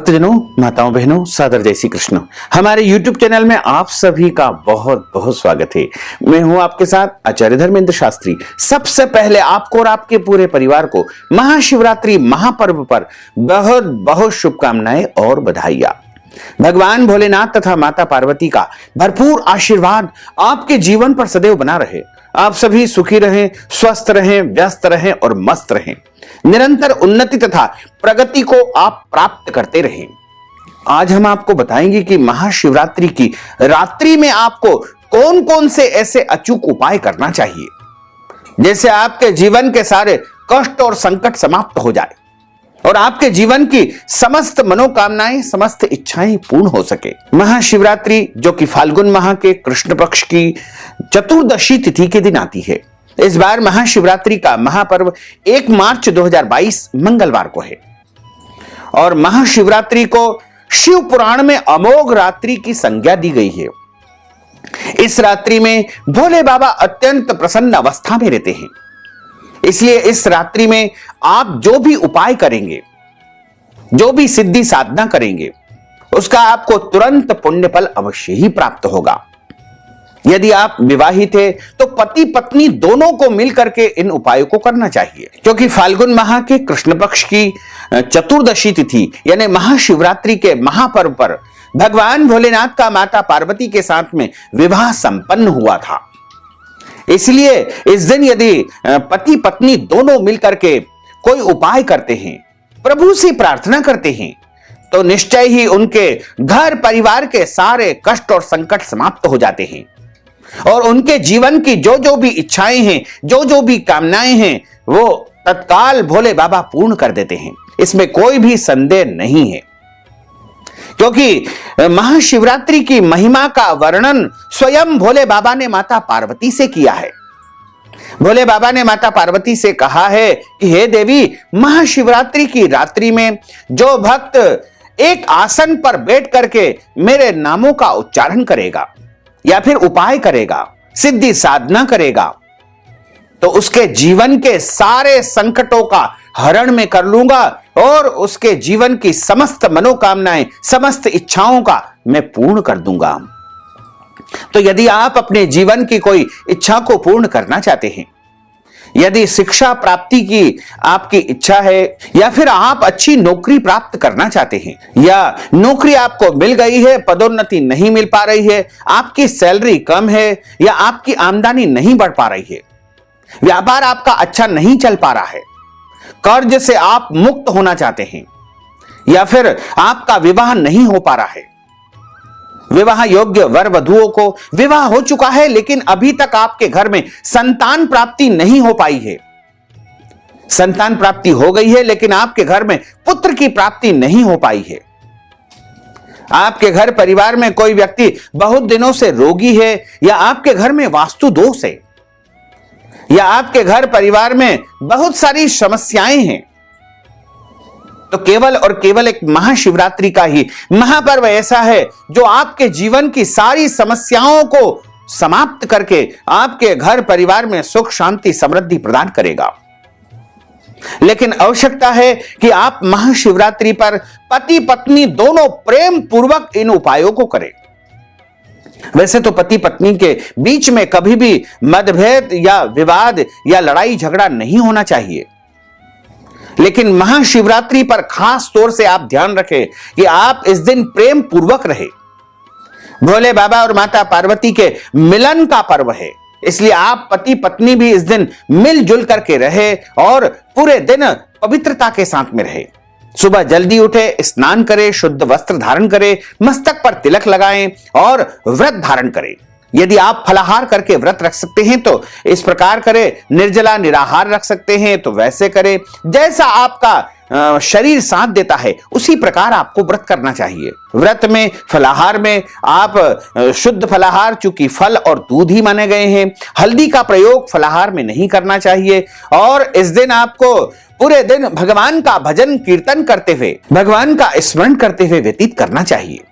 भक्तजनों, माताओं, बहनों, सादर जय श्री कृष्ण। हमारे YouTube चैनल में आप सभी का बहुत बहुत स्वागत है। मैं हूं आपके साथ आचार्य धर्मेंद्र शास्त्री। सबसे पहले आपको और आपके पूरे परिवार को महाशिवरात्रि महापर्व पर बहुत बहुत शुभकामनाएं और बधाइयां। भगवान भोलेनाथ तथा माता पार्वती का भरपूर आशीर्वाद आपके जीवन पर सदैव बना रहे। आप सभी सुखी रहें, स्वस्थ रहें, व्यस्त रहें और मस्त रहें। निरंतर उन्नति तथा प्रगति को आप प्राप्त करते रहें। आज हम आपको बताएंगे कि महाशिवरात्रि की रात्रि में आपको कौन कौन से ऐसे अचूक उपाय करना चाहिए जैसे आपके जीवन के सारे कष्ट और संकट समाप्त हो जाए और आपके जीवन की समस्त मनोकामनाएं, समस्त इच्छाएं पूर्ण हो सके। महाशिवरात्रि जो कि फाल्गुन माह के कृष्ण पक्ष की चतुर्दशी तिथि के दिन आती है। इस बार महाशिवरात्रि का महापर्व 1 मार्च 2022 मंगलवार को है और महाशिवरात्रि को शिव पुराण में अमोघ रात्रि की संज्ञा दी गई है। इस रात्रि में भोले बाबा अत्यंत प्रसन्न अवस्था में रहते हैं, इसलिए इस रात्रि में आप जो भी उपाय करेंगे, जो भी सिद्धि साधना करेंगे, उसका आपको तुरंत पुण्य फल अवश्य ही प्राप्त होगा। यदि आप विवाहित हैं तो पति पत्नी दोनों को मिलकर के इन उपायों को करना चाहिए, क्योंकि फाल्गुन माह के कृष्ण पक्ष की चतुर्दशी तिथि यानी महाशिवरात्रि के महापर्व पर भगवान भोलेनाथ का माता पार्वती के साथ में विवाह संपन्न हुआ था। इसलिए इस दिन यदि पति पत्नी दोनों मिलकर के कोई उपाय करते हैं, प्रभु से प्रार्थना करते हैं, तो निश्चय ही उनके घर परिवार के सारे कष्ट और संकट समाप्त हो जाते हैं और उनके जीवन की जो जो भी इच्छाएं हैं, जो जो भी कामनाएं हैं, वो तत्काल भोले बाबा पूर्ण कर देते हैं। इसमें कोई भी संदेह नहीं है, क्योंकि महाशिवरात्रि की महिमा का वर्णन स्वयं भोले बाबा ने माता पार्वती से किया है। भोले बाबा ने माता पार्वती से कहा है कि हे देवी, महाशिवरात्रि की रात्रि में जो भक्त एक आसन पर बैठ करके मेरे नामों का उच्चारण करेगा या फिर उपाय करेगा, सिद्धि साधना करेगा, तो उसके जीवन के सारे संकटों का हरण में कर लूंगा और उसके जीवन की समस्त मनोकामनाएं, समस्त इच्छाओं का मैं पूर्ण कर दूंगा। तो यदि आप अपने जीवन की कोई इच्छा को पूर्ण करना चाहते हैं, यदि शिक्षा प्राप्ति की आपकी इच्छा है, या फिर आप अच्छी नौकरी प्राप्त करना चाहते हैं, या नौकरी आपको मिल गई है, पदोन्नति नहीं मिल पा रही है, आपकी सैलरी कम है या आपकी आमदनी नहीं बढ़ पा रही है, व्यापार आपका अच्छा नहीं चल पा रहा है, कर्ज से आप मुक्त होना चाहते हैं, या फिर आपका विवाह नहीं हो पा रहा है, विवाह योग्य वर वधुओं को विवाह हो चुका है लेकिन अभी तक आपके घर में संतान प्राप्ति नहीं हो पाई है, संतान प्राप्ति हो गई है लेकिन आपके घर में पुत्र की प्राप्ति नहीं हो पाई है, आपके घर परिवार में कोई व्यक्ति बहुत दिनों से रोगी है, या आपके घर में वास्तु दोष है, या आपके घर परिवार में बहुत सारी समस्याएं हैं, तो केवल और केवल एक महाशिवरात्रि का ही महापर्व ऐसा है जो आपके जीवन की सारी समस्याओं को समाप्त करके आपके घर परिवार में सुख शांति समृद्धि प्रदान करेगा। लेकिन आवश्यकता है कि आप महाशिवरात्रि पर पति पत्नी दोनों प्रेम पूर्वक इन उपायों को करें। वैसे तो पति पत्नी के बीच में कभी भी मतभेद या विवाद या लड़ाई झगड़ा नहीं होना चाहिए, लेकिन महाशिवरात्रि पर खास तौर से आप ध्यान रखें कि आप इस दिन प्रेम पूर्वक रहे। भोले बाबा और माता पार्वती के मिलन का पर्व है, इसलिए आप पति पत्नी भी इस दिन मिलजुल करके रहे और पूरे दिन पवित्रता के साथ में रहे। सुबह जल्दी उठे, स्नान करें, शुद्ध वस्त्र धारण करें, मस्तक पर तिलक लगाएं और व्रत धारण करें। यदि आप फलाहार करके व्रत रख सकते हैं तो इस प्रकार करें, निर्जला निराहार रख सकते हैं तो वैसे करें, जैसा आपका शरीर साथ देता है उसी प्रकार आपको व्रत करना चाहिए। व्रत में, फलाहार में आप शुद्ध फलाहार, चूंकि फल और दूध ही माने गए हैं, हल्दी का प्रयोग फलाहार में नहीं करना चाहिए और इस दिन आपको पूरे दिन भगवान का भजन कीर्तन करते हुए, भगवान का स्मरण करते हुए व्यतीत करना चाहिए।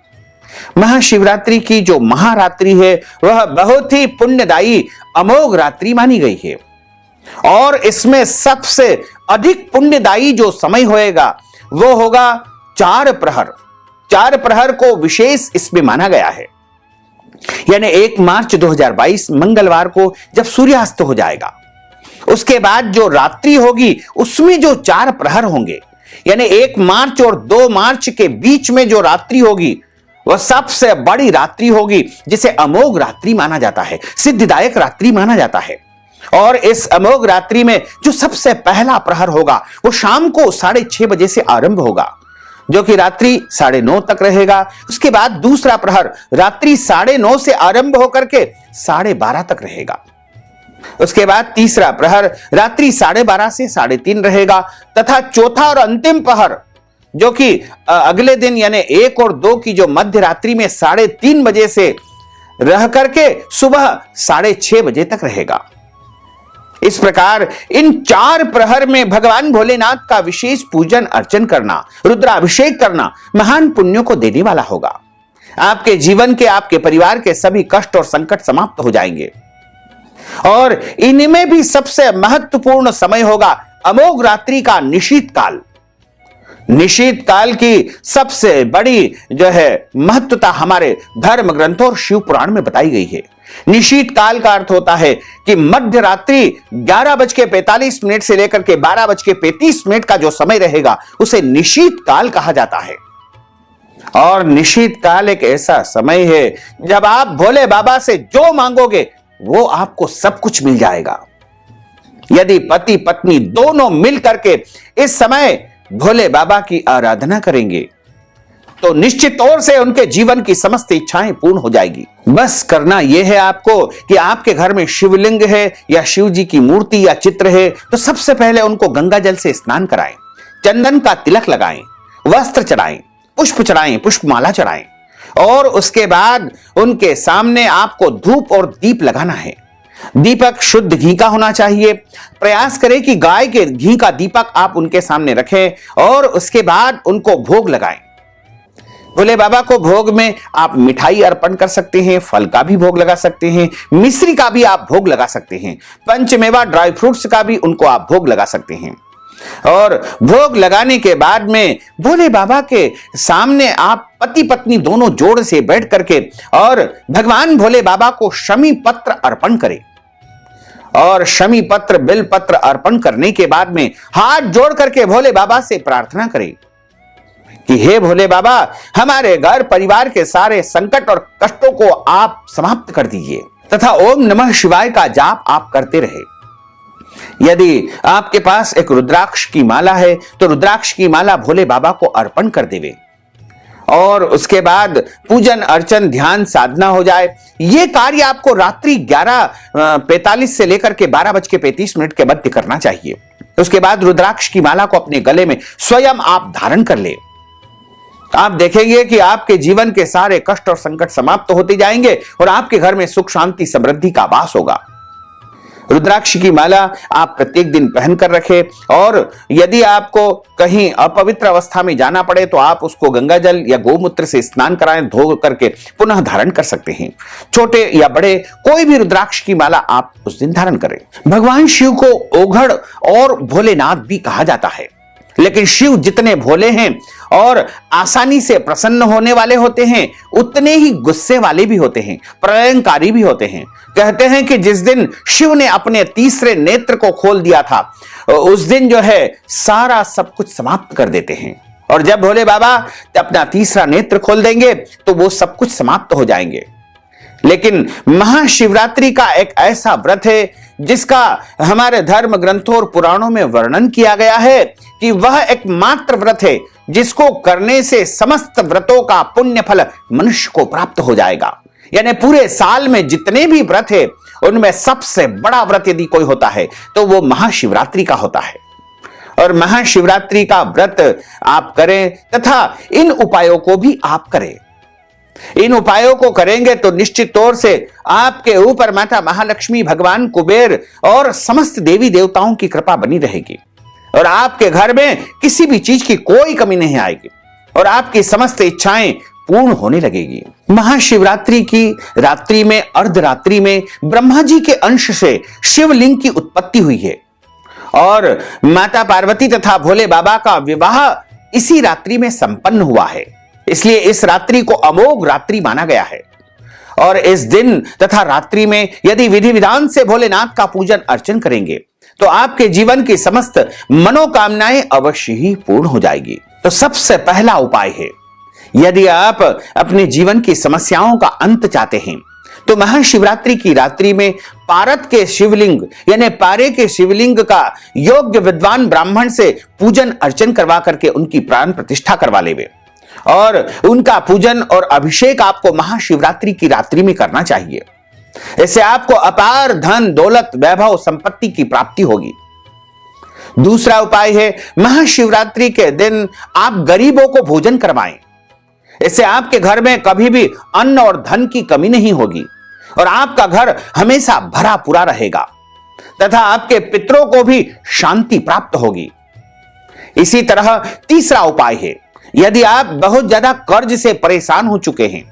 महाशिवरात्रि की जो महारात्रि है वह बहुत ही पुण्यदायी अमोघ रात्रि मानी गई है और इसमें सबसे अधिक पुण्यदायी जो समय होएगा वो होगा 4 प्रहर 4 प्रहर को विशेष इसमें माना गया है। यानी 1 मार्च 2022 मंगलवार को जब सूर्यास्त हो जाएगा, उसके बाद जो रात्रि होगी उसमें जो 4 प्रहर होंगे, यानी 1 मार्च और 2 मार्च के बीच में जो रात्रि होगी वह सबसे बड़ी रात्रि होगी, जिसे अमोघ रात्रि माना जाता है, सिद्धिदायक रात्रि माना जाता है। और इस अमोघ रात्रि में जो सबसे पहला प्रहर होगा वो शाम को 6:30 बजे से आरंभ होगा, जो कि रात्रि 9:30 तक रहेगा। उसके बाद दूसरा प्रहर रात्रि 9:30 से आरंभ होकर के 12:30 तक रहेगा। उसके बाद तीसरा प्रहर रात्रि 12:30 से 3:30 रहेगा, तथा चौथा और अंतिम प्रहर जो कि अगले दिन यानी 1 और 2 की जो मध्य रात्रि में 3:30 बजे से रह करके सुबह 6:30 बजे तक रहेगा। इस प्रकार इन 4 प्रहर में भगवान भोलेनाथ का विशेष पूजन अर्चन करना, रुद्राभिषेक करना महान पुण्यों को देने वाला होगा। आपके जीवन के, आपके परिवार के सभी कष्ट और संकट समाप्त हो जाएंगे। और इनमें भी सबसे महत्वपूर्ण समय होगा अमोघ रात्रि का निशीत काल। निशीत काल की सबसे बड़ी जो है महत्वता हमारे धर्म ग्रंथों और शिव पुराण में बताई गई है। निशीत काल का अर्थ होता है कि मध्य रात्रि 11:45 से लेकर के 12:35 का जो समय रहेगा उसे निशीत काल कहा जाता है। और निशीत काल एक ऐसा समय है जब आप भोले बाबा से जो मांगोगे वो आपको सब कुछ मिल जाएगा। यदि पति पत्नी दोनों मिल करके इस समय भोले बाबा की आराधना करेंगे तो निश्चित तौर से उनके जीवन की समस्त इच्छाएं पूर्ण हो जाएगी। बस करना यह है आपको कि आपके घर में शिवलिंग है या शिव जी की मूर्ति या चित्र है तो सबसे पहले उनको गंगा जल से स्नान कराएं, चंदन का तिलक लगाएं, वस्त्र चढ़ाएं, पुष्प चढ़ाएं, पुष्पमाला चढ़ाएं, और उसके बाद उनके सामने आपको धूप और दीप लगाना है। दीपक शुद्ध घी का होना चाहिए। प्रयास करें कि गाय के घी का दीपक आप उनके सामने रखें और उसके बाद उनको भोग लगाएं। भोले बाबा को भोग में आप मिठाई अर्पण कर सकते हैं, फल का भी भोग लगा सकते हैं, मिश्री का भी आप भोग लगा सकते हैं, पंचमेवा ड्राई फ्रूट्स का भी उनको आप भोग लगा सकते हैं। और भोग लगाने के बाद में भोले बाबा के सामने आप पति पत्नी दोनों जोड़ से बैठ करके और भगवान भोले बाबा को शमी पत्र अर्पण करें। और शमी पत्र, बिल पत्र अर्पण करने के बाद में हाथ जोड़ करके भोले बाबा से प्रार्थना करें कि हे भोले बाबा, हमारे घर परिवार के सारे संकट और कष्टों को आप समाप्त कर दीजिए, तथा ओम नमः शिवाय का जाप आप करते रहे। यदि आपके पास एक रुद्राक्ष की माला है तो रुद्राक्ष की माला भोले बाबा को अर्पण कर देवे और उसके बाद पूजन अर्चन ध्यान साधना हो जाए। यह कार्य आपको रात्रि 11:45 से लेकर के 12:35 के मध्य करना चाहिए। उसके बाद रुद्राक्ष की माला को अपने गले में स्वयं आप धारण कर ले। आप देखेंगे कि आपके जीवन के सारे कष्ट और संकट समाप्त होते जाएंगे और आपके घर में सुख शांति समृद्धि का वास होगा। रुद्राक्ष की माला आप प्रत्येक दिन पहन कर रखें और यदि आपको कहीं अपवित्र अवस्था में जाना पड़े तो आप उसको गंगा जल या गोमूत्र से स्नान कराएं, धो करके पुनः धारण कर सकते हैं। छोटे या बड़े कोई भी रुद्राक्ष की माला आप उस दिन धारण करें। भगवान शिव को ओघड़ और भोलेनाथ भी कहा जाता है, लेकिन शिव जितने भोले हैं और आसानी से प्रसन्न होने वाले होते हैं उतने ही गुस्से वाले भी होते हैं, प्रलयंकारी भी होते हैं। कहते हैं कि जिस दिन शिव ने अपने तीसरे नेत्र को खोल दिया था उस दिन जो है सारा सब कुछ समाप्त कर देते हैं, और जब भोले बाबा अपना तीसरा नेत्र खोल देंगे तो वो सब कुछ समाप्त हो जाएंगे। लेकिन महाशिवरात्रि का एक ऐसा व्रत है जिसका हमारे धर्म ग्रंथों और पुराणों में वर्णन किया गया है कि वह एकमात्र व्रत है जिसको करने से समस्त व्रतों का पुण्य फल मनुष्य को प्राप्त हो जाएगा। यानी पूरे साल में जितने भी व्रत है उनमें सबसे बड़ा व्रत यदि कोई होता है तो वो महाशिवरात्रि का होता है। और महाशिवरात्रि का व्रत आप करें तथा इन उपायों को भी आप करें। इन उपायों को करेंगे तो निश्चित तौर से आपके ऊपर माता महालक्ष्मी, भगवान कुबेर और समस्त देवी देवताओं की कृपा बनी रहेगी और आपके घर में किसी भी चीज की कोई कमी नहीं आएगी और आपकी समस्त इच्छाएं पूर्ण होने लगेगी। महाशिवरात्रि की रात्रि में, अर्धरात्रि में ब्रह्मा जी के अंश से शिवलिंग की उत्पत्ति हुई है और माता पार्वती तथा भोले बाबा का विवाह इसी रात्रि में संपन्न हुआ है। इसलिए इस रात्रि को अमोघ रात्रि माना गया है। और इस दिन तथा रात्रि में यदि विधि विधान से भोलेनाथ का पूजन अर्चन करेंगे तो आपके जीवन की समस्त मनोकामनाएं अवश्य ही पूर्ण हो जाएगी। तो सबसे पहला उपाय है, यदि आप अपने जीवन की समस्याओं का अंत चाहते हैं तो महाशिवरात्रि की रात्रि में पारत के शिवलिंग यानी पारे के शिवलिंग का योग्य विद्वान ब्राह्मण से पूजन अर्चन करवा करके उनकी प्राण प्रतिष्ठा करवा लेवे और उनका पूजन और अभिषेक आपको महाशिवरात्रि की रात्रि में करना चाहिए। इससे आपको अपार धन दौलत वैभव संपत्ति की प्राप्ति होगी। दूसरा उपाय है, महाशिवरात्रि के दिन आप गरीबों को भोजन करवाएं। इससे आपके घर में कभी भी अन्न और धन की कमी नहीं होगी और आपका घर हमेशा भरा पूरा रहेगा तथा आपके पितरों को भी शांति प्राप्त होगी। इसी तरह तीसरा उपाय है, यदि आप बहुत ज्यादा कर्ज से परेशान हो चुके हैं,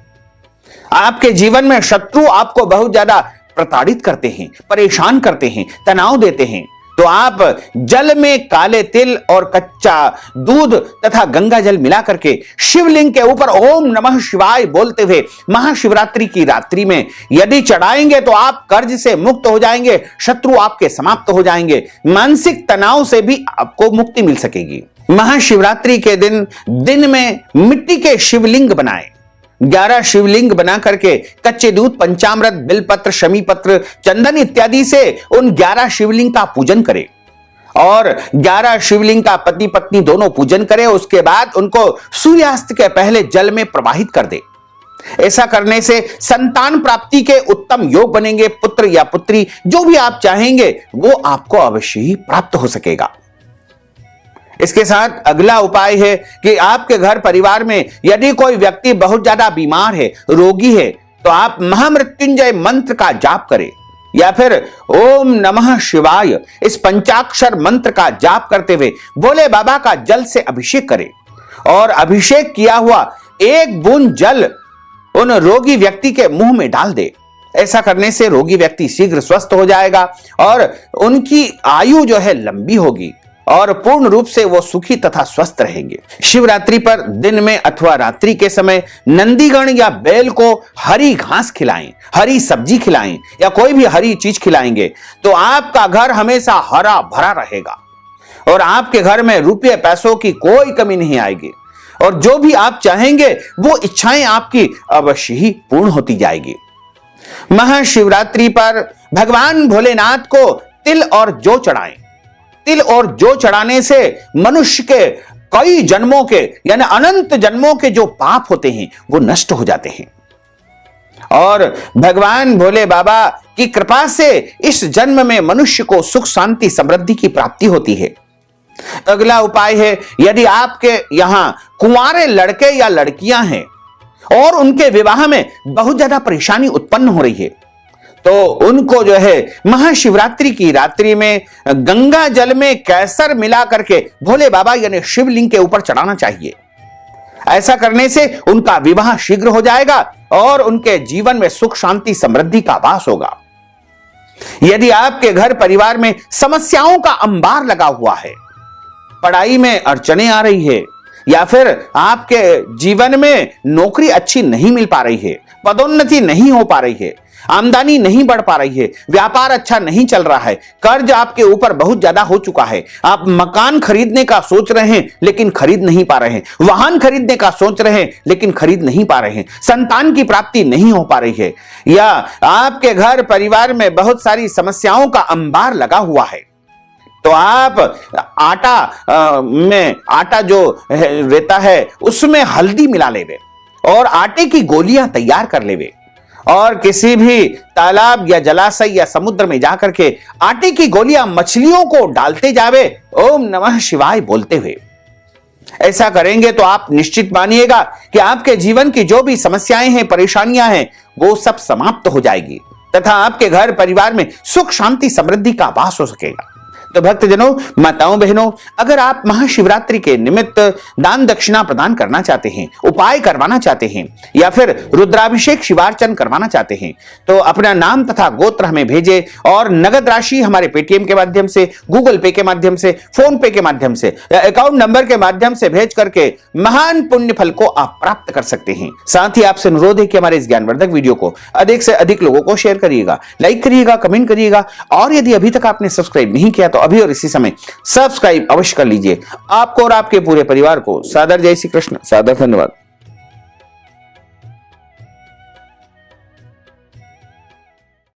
आपके जीवन में शत्रु आपको बहुत ज्यादा प्रताड़ित करते हैं, परेशान करते हैं, तनाव देते हैं, तो आप जल में काले तिल और कच्चा दूध तथा गंगा जल मिला करके शिवलिंग के ऊपर ओम नमः शिवाय बोलते हुए महाशिवरात्रि की रात्रि में यदि चढ़ाएंगे तो आप कर्ज से मुक्त हो जाएंगे, शत्रु आपके समाप्त हो जाएंगे, मानसिक तनाव से भी आपको मुक्ति मिल सकेगी। महाशिवरात्रि के दिन में मिट्टी के शिवलिंग बनाएं। 11 शिवलिंग बना करके कच्चे दूध, पंचामृत, बिलपत्र, शमी पत्र, चंदन इत्यादि से उन 11 शिवलिंग का पूजन करें और 11 शिवलिंग का पति पत्नी दोनों पूजन करें। उसके बाद उनको सूर्यास्त के पहले जल में प्रवाहित कर दे। ऐसा करने से संतान प्राप्ति के उत्तम योग बनेंगे। पुत्र या पुत्री जो भी आप चाहेंगे वो आपको अवश्य ही प्राप्त हो सकेगा। इसके साथ अगला उपाय है कि आपके घर परिवार में यदि कोई व्यक्ति बहुत ज्यादा बीमार है, रोगी है, तो आप महामृत्युंजय मंत्र का जाप करें या फिर ओम नमः शिवाय इस पंचाक्षर मंत्र का जाप करते हुए भोले बाबा का जल से अभिषेक करें और अभिषेक किया हुआ एक बूंद जल उन रोगी व्यक्ति के मुंह में डाल दे। ऐसा करने से रोगी व्यक्ति शीघ्र स्वस्थ हो जाएगा और उनकी आयु जो है लंबी होगी और पूर्ण रूप से वो सुखी तथा स्वस्थ रहेंगे। शिवरात्रि पर दिन में अथवा रात्रि के समय नंदीगण या बैल को हरी घास खिलाएं, हरी सब्जी खिलाएं या कोई भी हरी चीज खिलाएंगे तो आपका घर हमेशा हरा भरा रहेगा और आपके घर में रुपये पैसों की कोई कमी नहीं आएगी और जो भी आप चाहेंगे वो इच्छाएं आपकी अवश्य ही पूर्ण होती जाएगी। महाशिवरात्रि पर भगवान भोलेनाथ को तिल और जौ चढ़ाएं। तिल और जौ चढ़ाने से मनुष्य के कई जन्मों के यानी अनंत जन्मों के जो पाप होते हैं वो नष्ट हो जाते हैं और भगवान भोले बाबा की कृपा से इस जन्म में मनुष्य को सुख शांति समृद्धि की प्राप्ति होती है। अगला उपाय है, यदि आपके यहां कुंवारे लड़के या लड़कियां हैं और उनके विवाह में बहुत ज्यादा परेशानी उत्पन्न हो रही है तो उनको जो है महाशिवरात्रि की रात्रि में गंगा जल में केसर मिला करके भोले बाबा यानी शिवलिंग के ऊपर चढ़ाना चाहिए। ऐसा करने से उनका विवाह शीघ्र हो जाएगा और उनके जीवन में सुख शांति समृद्धि का वास होगा। यदि आपके घर परिवार में समस्याओं का अंबार लगा हुआ है, पढ़ाई में अड़चने आ रही है या फिर आपके जीवन में नौकरी अच्छी नहीं मिल पा रही है, पदोन्नति नहीं हो पा रही है, आमदनी नहीं बढ़ पा रही है, व्यापार अच्छा नहीं चल रहा है, कर्ज आपके ऊपर बहुत ज्यादा हो चुका है, आप मकान खरीदने का सोच रहे हैं लेकिन खरीद नहीं पा रहे हैं, वाहन खरीदने का सोच रहे हैं लेकिन खरीद नहीं पा रहे हैं, संतान की प्राप्ति नहीं हो पा रही है या आपके घर परिवार में बहुत सारी समस्याओं का अंबार लगा हुआ है तो आप आटा जो रहता है उसमें हल्दी मिला लेवे और आटे की गोलियां तैयार कर लेवे और किसी भी तालाब या जलाशय या समुद्र में जाकर के आटे की गोलियां मछलियों को डालते जावे ओम नमः शिवाय बोलते हुए। ऐसा करेंगे तो आप निश्चित मानिएगा कि आपके जीवन की जो भी समस्याएं हैं, परेशानियां हैं, वो सब समाप्त हो जाएगी तथा आपके घर परिवार में सुख शांति समृद्धि का वास हो सकेगा। तो भक्तजनों, माताओं, बहनों, अगर आप महाशिवरात्रि के निमित्त दान दक्षिणा प्रदान करना चाहते हैं, उपाय करवाना चाहते हैं या फिर रुद्राभिषेक शिवार्चन करवाना चाहते हैं तो अपना नाम तथा गोत्र हमें भेजें और नगद राशि हमारे पेटीएम के माध्यम से, गूगल पे के माध्यम से, फोन पे के माध्यम से या अकाउंट नंबर के माध्यम से भेज करके महान पुण्य फल को आप प्राप्त कर सकते हैं। साथ ही आपसे अनुरोध है कि हमारे इस ज्ञानवर्धक वीडियो को अधिक से अधिक लोगों को शेयर करिएगा, लाइक करिएगा, कमेंट करिएगा और यदि अभी तक आपने सब्सक्राइब नहीं किया तो अभी और इसी समय सब्सक्राइब अवश्य कर लीजिए। आपको और आपके पूरे परिवार को सादर जय श्री कृष्ण, सादर धन्यवाद।